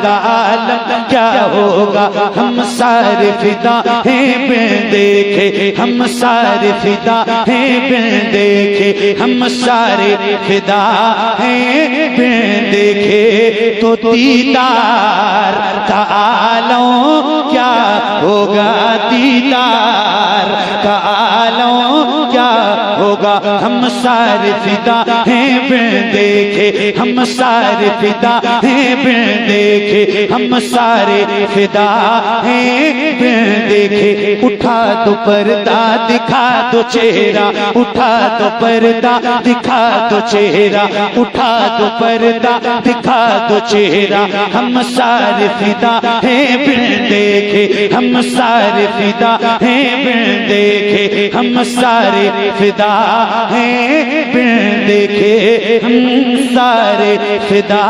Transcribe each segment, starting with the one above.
کا عالم کیا ہوگا، ہم سارے فدا ہیں بن دیکھے، ہم سارے فدا ہیں بن دیکھے، ہم سارے فدا ہیں بن دیکھے، تو دیدار کا عالم کیا ہوگا، دیدار کا عالم کیا ہوگا، ہم سارے فدا ہیں بن دیکھے، ہم سارے فدا ہیں بن دیکھے، ہم سارے فدا ہیں بن دیکھے، اٹھا دو پردہ دکھا دو چہرہ، اٹھا دو پردہ دکھا دو چہرہ، اٹھا دو پردہ دکھا دو چہرہ، ہم سارے فدا ہیں بن دیکھے، ہم سارے فدا ہیں بن دیکھے، ہم سارے فدا ہیں بن دیکھے، ہم سارے فدا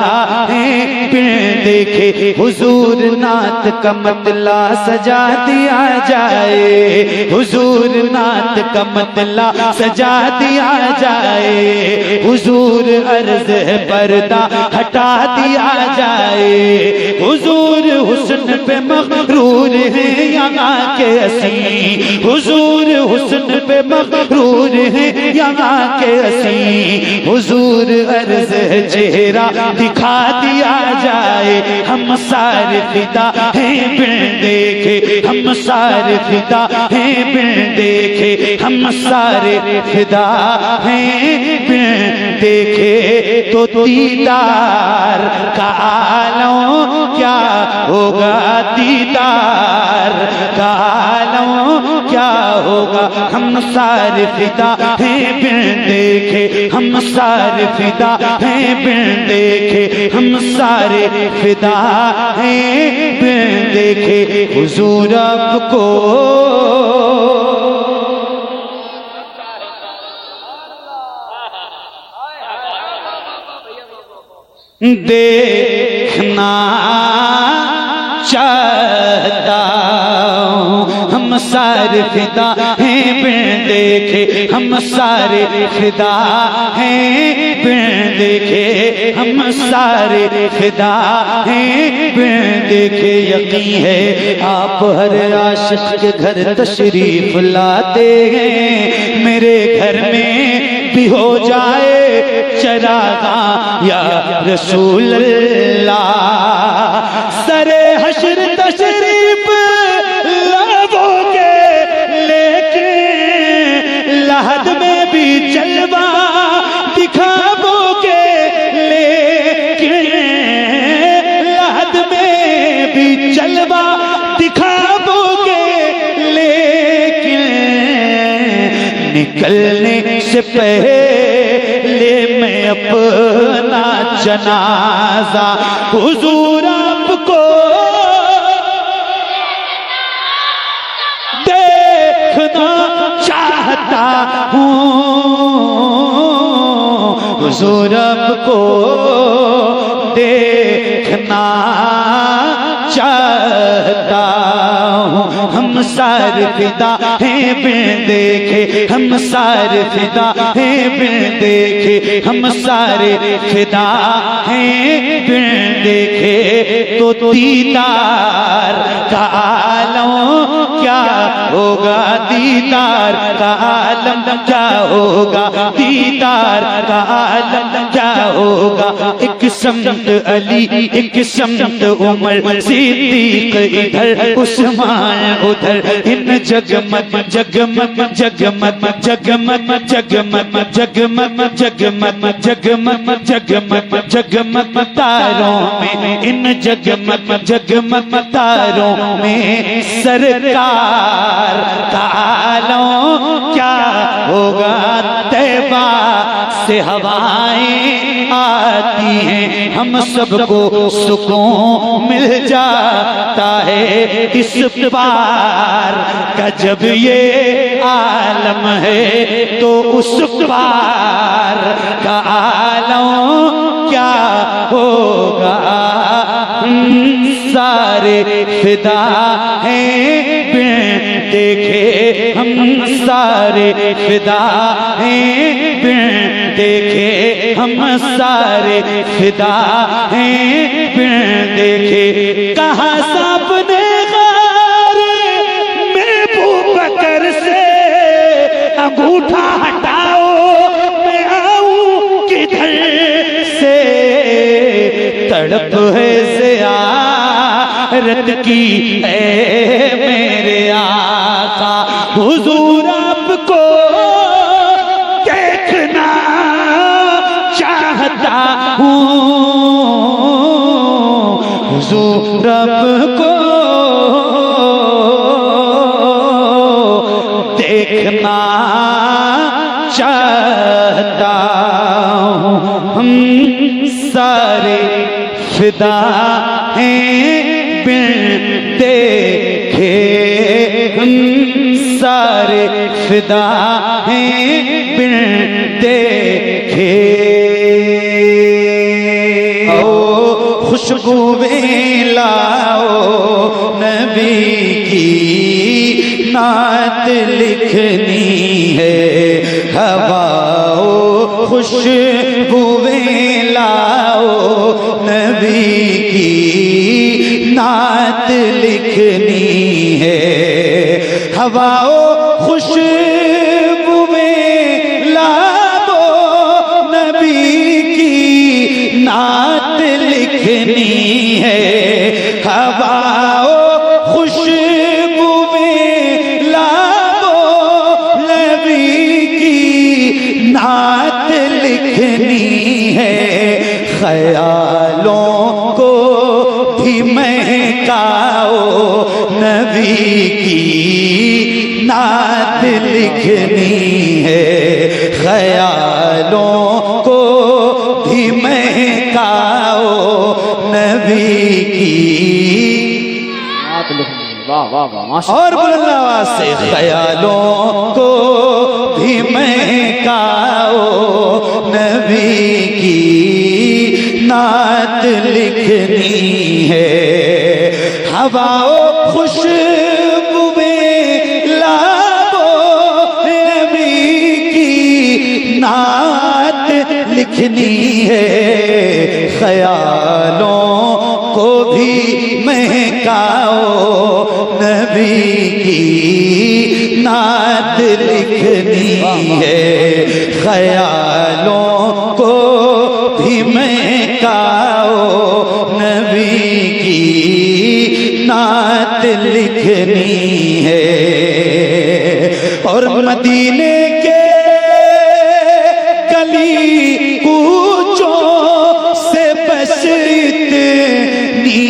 ہیں بن دیکھے، حضور نعت کا مطلع سجا دیا جائے، حضور نعت کا مطلع سجا دیا جائے، حضور عرض پردہ ہٹا دیا جائے، حضور حسن پہ مغرور ہیں یہاں کے اسی، حضور حسن پہ مغرور ہیں یہاں کے اسی، حضور عرض چہرہ دکھا دیا جائے، ہم سارے فدا ہیں بن دیکھے، ہم سارے فدا ہیں بن دیکھے، ہم سارے فدا ہیں بن دیکھے، تو دیدار کا عالم کیا ہوگا، دیدار کا عالم کیا ہوگا، ہم سارے فدا ہیں بن دیکھے، ہم سارے فدا ہیں بن دیکھے، ہم سارے فدا ہیں بن دیکھے، حضور آپ کو دیکھنا چاہتا ہوں، ہم سارے فدا ہیں بن دیکھے، ہم سارے فدا ہیں بن دیکھے، ہم سارے فدا ہیں بن دیکھے، یقین ہے آپ ہر عاشق کے گھر تشریف لاتے ہیں، میرے گھر میں بھی ہو جائے چراغاں یا رسول اللہ، سر حشر تشریف لاؤ گے لیکن لحد میں بھی جلوہ دکھاؤ گے، لیکن لحد میں بھی جلوہ دکھاؤ گے، لیکن نکلنے سے پہلے میں اپنا جنازہ حضور آپ کو دیکھنا چاہتا ہوں، حضور آپ کو دیکھنا چاہتا ہوں، ہم سارے فدا ہیں بن دیکھے، ہم سارے فدا ہیں بن دیکھے، ہم سارے فدا ہیں بن دیکھے، تو دیدار کا عالم کیا ہوگا، دیدار کا عالم کیا ہوگا، دیدار کا عالم کیا ہوگا، ایک سمت علی ایک سمت عمر صدیق ادھر عثمان ادھر، ان جگمگ جگمگ جگمگ جگمگ جگمگ جگمگ جگمگ جگمگ جگمگ جگمگ تاروں میں، ان جگمگ جگمگ تاروں میں سرکار کا عالم کیا ہوگا، طیبہ سے ہوائیں آتی ہیں، ہم سب کو سکون مل جاتا ہے اس پار کا، جب یہ عالم ہے تو اس پار کا عالم کیا ہوگا، سارے فدا ہیں بن دیکھے، ہم سارے فدا ہیں بن دیکھے، ہم سارے فدا ہیں بن دیکھے کہا صاحب نے غار میں ابوبکر سے انگوٹھا ہٹاؤ میں آؤں کدھر سے تڑپ ہے زیارت کی اے میرے آقا حضور آپ کو دیکھنا چاہتا ہوں حضور آپ کو دیکھنا چاہتا ہوں ہم سارے فدا ہیں بن دیکھے ہم سارے فدا ہیں بن دیکھے خوشبوئیں لاؤ نبی کی نعت لکھنی ہے ہواؤ خوشبوئیں لاؤ نبی کی نعت لکھنی ہے ہواؤ خوشبوئیں لاؤ نبی کی نعت لکھنی ہے ہواؤ خوشبوئیں لاؤ نبی کی نعت لکھنی ہے خیالوں کو بھی مہکاؤ نبی کی نعت لکھنی ہے خیالوں کو بھی مہکاؤ نبی کی نعت لکھنی ہے واہ واہ واہ اور بلند آواز سے خیالوں کو بھی مہکاؤ نبی کی نعت لکھنی ہے ہواؤ خوشبوئیں لاؤ نبی کی نعت لکھنی ہے خیالوں کو بھی مہکاؤ نبی کی نعت لکھنی ہے خیالوں کو بھی مہکاؤ نبی کی نعت لکھنی ہے اور مدینے کے گلی کوچوں سے بس اتنی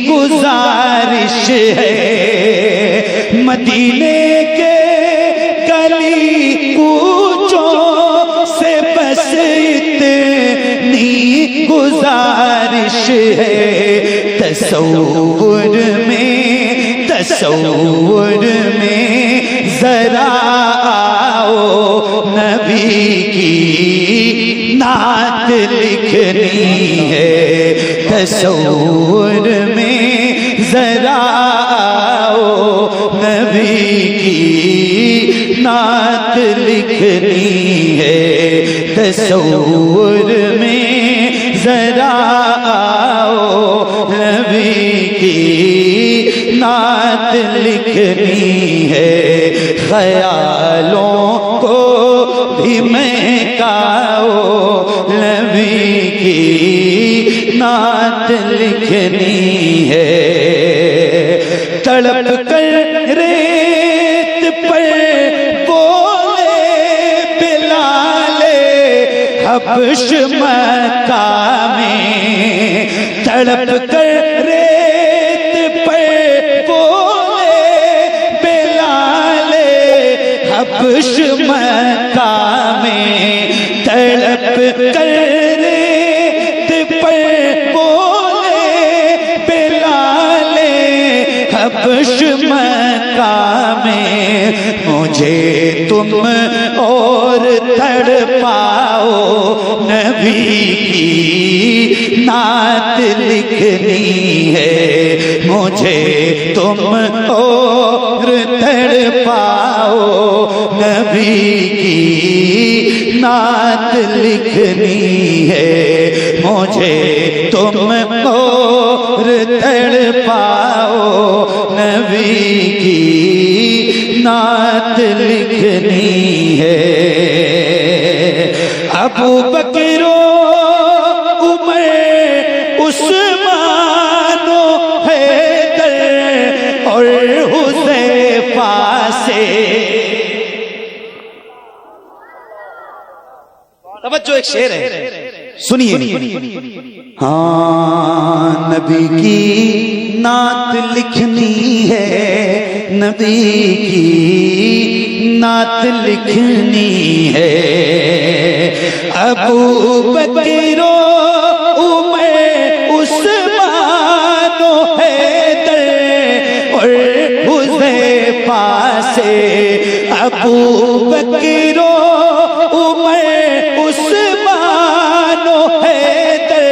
گزارش ہے مدینے کے گلی کوچوں سے بس اتنی گزارش ہے تصور میں ذرا آؤ نبی کی نعت لکھنی ہے تصور میں ذرا آؤ نبی کی نعت لکھنی ہے تصور میں ذرا آؤ نبی کی نعت لکھنی ہے خیالوں کو بھی مہکاؤ نبی کی نعت لکھنی ہے تڑپ کر ریت پر بولے بلال حبش مکہ میں تڑپ کر ریت پر بولے بلال حبش مکہ میں تڑپ کر ریت پر بولے بلال حبش مکہ میں مجھے تم اور تڑپاؤ نبی کی نعت لکھنی ہے مجھے تم اور تڑپاؤ نبی کی نعت لکھنی ہے مجھے تم اور تڑپاؤ نبی کی نعت لکھنی ہے ابو بکر عمر عثمان و حیدر اور حذیفہ سے توجہ ایک شعر ہے سنیے ہاں نبی کی نعت لکھنی ہے نبی کی نعت لکھنی ہے ابو بکر عمر عثمان و حیدر اور حذیفہ سے ابو بکر عمر عثمان و حیدر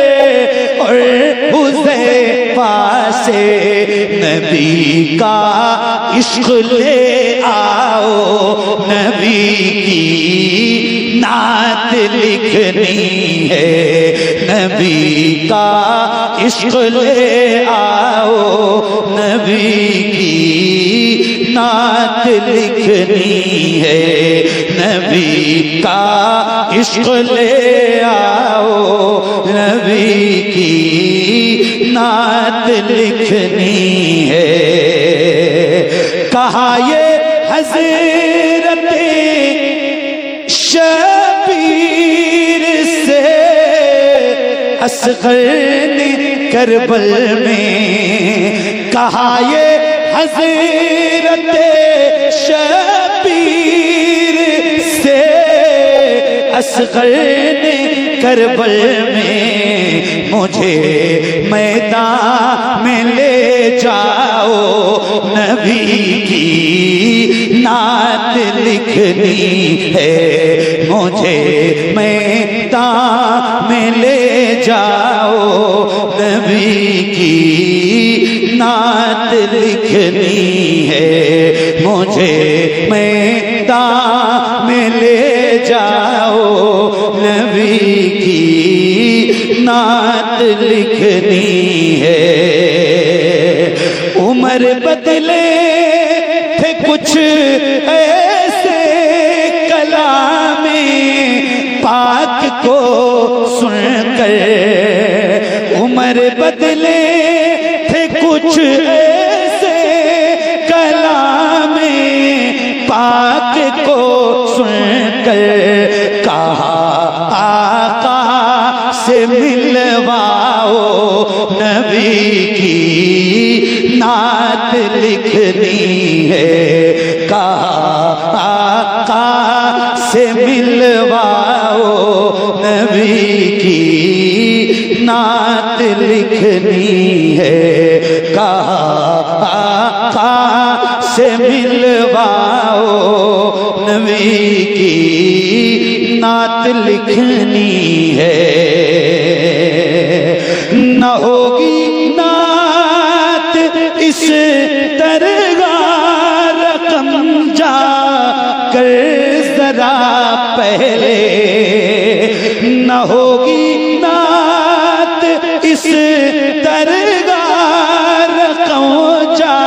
اور حذیفہ سے نبی کا عشق لے آؤ نبی کی نعت لکھنی ہے نبی کا عشق لے آؤ نبی کی نعت لکھنی ہے نبی کا عشق لے آؤ نبی کی نعت لکھنی ہے کہا یہ حضرت شبیر سے اصغر نے کربل میں کہا یہ حضرت شبیر سے اصغر نے کربل میں مجھے میدان میں لے جاؤ نبی کی نعت لکھنی ہے مجھے میدان میں لے جاؤ نبی کی نعت لکھنی ہے مجھے میدان میں لے جاؤ نبی کی نعت لکھنی ہے عمر بدلے تھے کچھ ایسے کلام پاک کو سن کر عمر بدلے تھے کچھ ایسے کلام پاک کو سن کر کہا آقا سے ملواؤ نبی کی نعت لکھنی ہے کہا آقا سے ملواؤ نبی کی نعت لکھنی ہے کہا آقا سے ملواؤ نبی کی نعت لکھنی ہے نہ ہوگی نعت اس درگاہ رقم جا کر ذرا پہلے نہ ہوگی نعت اس درگاہ رقم جا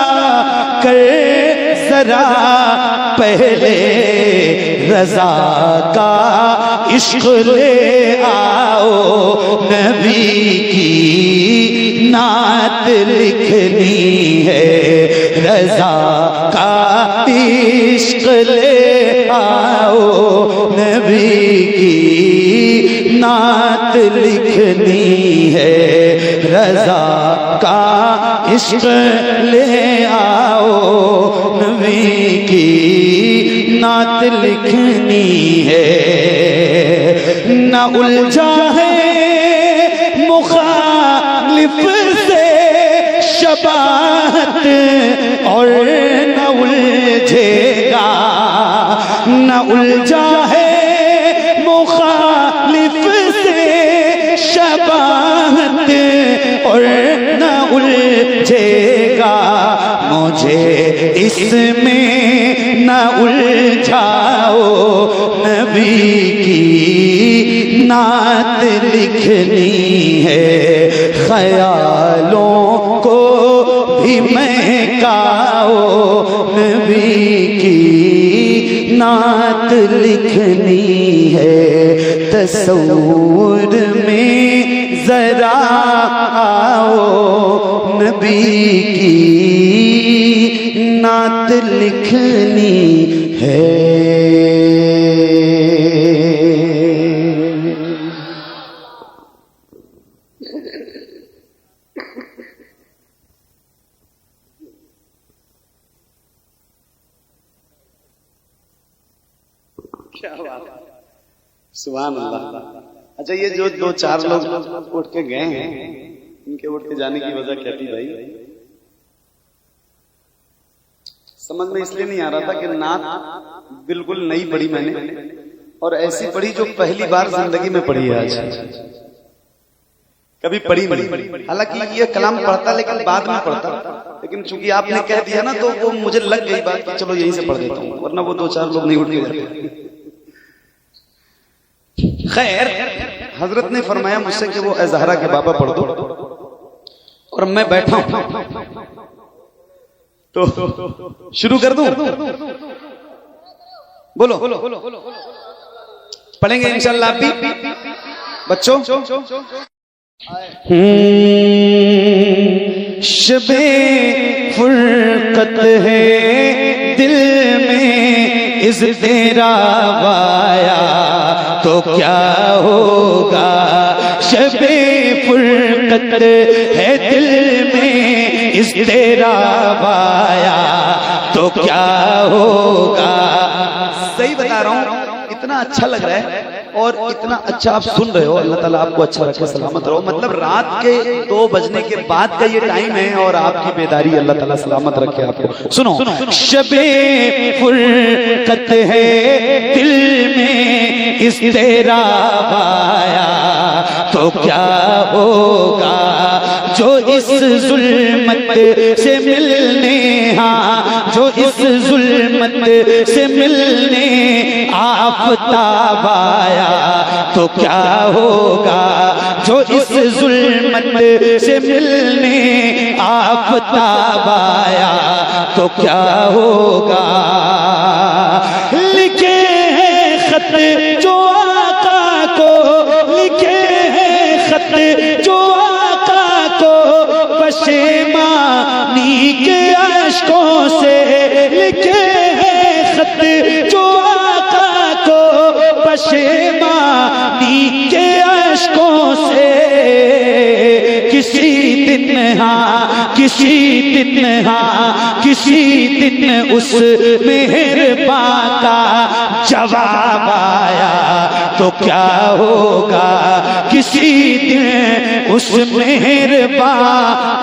کر ذرا پہلے رضا کا عشق لے آؤ نبی کی نعت لکھنی ہے رضا کا عشق لے آؤ نبی کی نعت لکھنی ہے رضا کا عشق لے آؤ نبی کی نعت لکھنی ہے نہ الجھا ہے مخالف سے شباہت اور نہ الجھے گا نہ الجھا ہے مخالف سے شباہت اور نہ الجھے گا مجھے اس میں نہ الجھاؤ، نبی کی نعت لکھنی ہے، خیالوں کو بھی مہکاؤ، نبی کی نعت لکھنی ہے، تصور میں ذرا آؤ، نبی کی نعت لکھنی ہے۔ سبحان اللہ۔ اچھا یہ جو دو چار لوگ اٹھ کے گئے ہیں، ان کے اٹھ کے جانے کی وجہ کیا تھی بھائی؟ سمجھ میں اس لیے نہیں آ رہا تھا کہ نعت بالکل نئی پڑھی میں نے، اور ایسی پڑھی جو پہلی بار زندگی میں پڑھی ہے، آج کبھی پڑھی نہیں۔ حالانکہ یہ کلام پڑھتا لیکن بعد میں پڑھتا، لیکن چونکہ آپ نے کہہ دیا نا تو وہ مجھے لگ گئی بات کہ چلو یہیں سے پڑھ دیتا ہوں، ورنہ وہ دو چار لوگ نہیں اٹھ کے جاتے۔ خیر، حضرت نے فرمایا مجھ سے کہ وہ اے زہرا کے بابا پڑھ دو، اور میں بیٹھا ہوں تو شروع کر دوں؟ بولو پڑھیں گے انشاءاللہ آپ بھی بچوں؟ شب فرقت ہے دل میں اضطراب آیا تو کیا ہوگا، شب فرقت ہے دل میں اضطراب آیا تو کیا ہوگا۔ صحیح بتا رہا ہوں، اتنا اچھا لگ رہا ہے اور اتنا اچھا آپ سن رہے ہو، اللہ تعالیٰ آپ کو اچھا رکھے، سلامت رہو۔ مطلب رات کے 2 بجنے کے بعد کا یہ ٹائم ہے اور آپ کی بیداری اللہ تعالیٰ سلامت رکھے آپ کو۔ سنو، شب فرقت ہے دل میں اضطراب آیا تو کیا ہوگا، جو اس ظلمت سے ملنے، ہاں جو اس ظلمت سے ملنے آفتاب آیا تو کیا ہوگا، جو اس ظلمت سے ملنے آفتاب آیا تو کیا ہوگا۔ لکھے ہیں خط جو آقا کو، لکھے ہیں خط جو آقا کو پشیمانی کے اشکوں سے، لکھے ہیں خط جو آقا کو پشیمانی کے اشکوں سے، کسی دن ہاں کسی دن ہاں کسی دن اس مہرباں کا جواب آیا تو کیا ہوگا، کسی دن اس مہرباں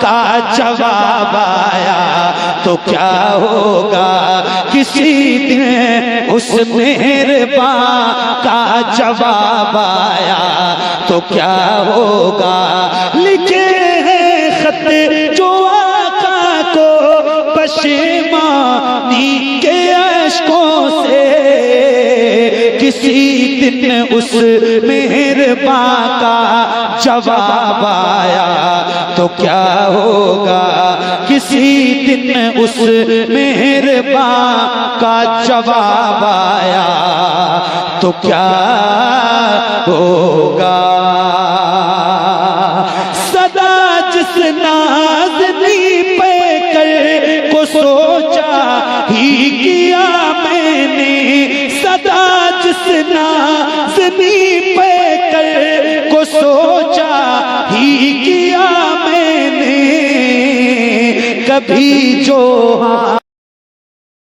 کا جواب آیا تو کیا ہوگا، کسی دن اس مہرباں کا جواب آیا تو کیا ہوگا۔ لکھے ہیں خط جو آقا کو پشیمانی کے اشکوں سے، کسی دن اس مہرباں کا جواب آیا تو کیا ہوگا، کسی دن اس مہرباں کا جواب آیا تو کیا ہوگا۔ صدا جس نازنی پہ کر کو سوچا ہی کیا میں نے، صدا جس نازنی پہ کر کو سوچا ہی کیا میں نے، کبھی جو